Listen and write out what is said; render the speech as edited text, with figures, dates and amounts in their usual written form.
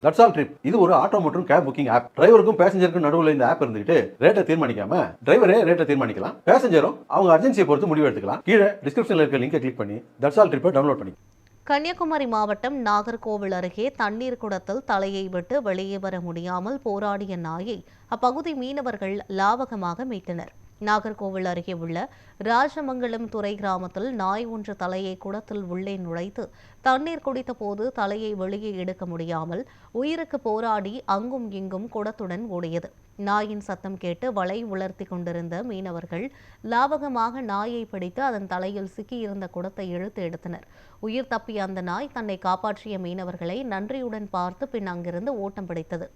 That's all trip. இது ஒரு auto மற்றும் கேப் புக்கிங் ஆப். டிரைவருக்கும் பேசஞ்சருக்கும் நடுவில் இந்த ஆப் இருந்துட்டு ரேட்டை தீர்மானிக்காம டிரைவரே ரேட்டை தீர்மானிக்கலாம். பேசஞ்சரும் அவங்க அர்ஜென்சியை பொறுத்து முடிவு எடுத்துக்கலாம். கீழே டிஸ்கிரிப்ஷன்ல இருக்க லிங்கை கிளிக் பண்ணி தட்ஸ் ஆல் ட்ரிப்பை டவுன்லோட் பண்ணி. கன்னியாகுமரி மாவட்டம் நாகர்கோவில் அருகே தண்ணீர் குடத்தில் தலையை விட்டு வெளியே வர முடியாமல் போராடிய நாயை அப்பகுதி மீனவர்கள் லாவகமாக மீட்டனர். நாகர்கோவில் அருகே உள்ள ராஜமங்கலம் துறை கிராமத்தில் நாய் ஒன்று தலையை குடத்தில் உள்ளே நுழைத்து தண்ணீர் குடித்த போது தலையை வெளியே எடுக்க முடியாமல் உயிருக்கு போராடி அங்கும் இங்கும் குடத்துடன் ஓடியது. நாயின் சத்தம் கேட்டு வலை உலர்த்தி கொண்டிருந்த மீனவர்கள் லாவகமாக நாயை பிடித்து அதன் தலையில் சிக்கியிருந்த குடத்தை இழுத்து எடுத்தனர். உயிர் தப்பிய அந்த நாய் தன்னை காப்பாற்றிய மீனவர்களை நன்றியுடன் பார்த்து பின் அங்கிருந்து ஓட்டம் பிடித்தது.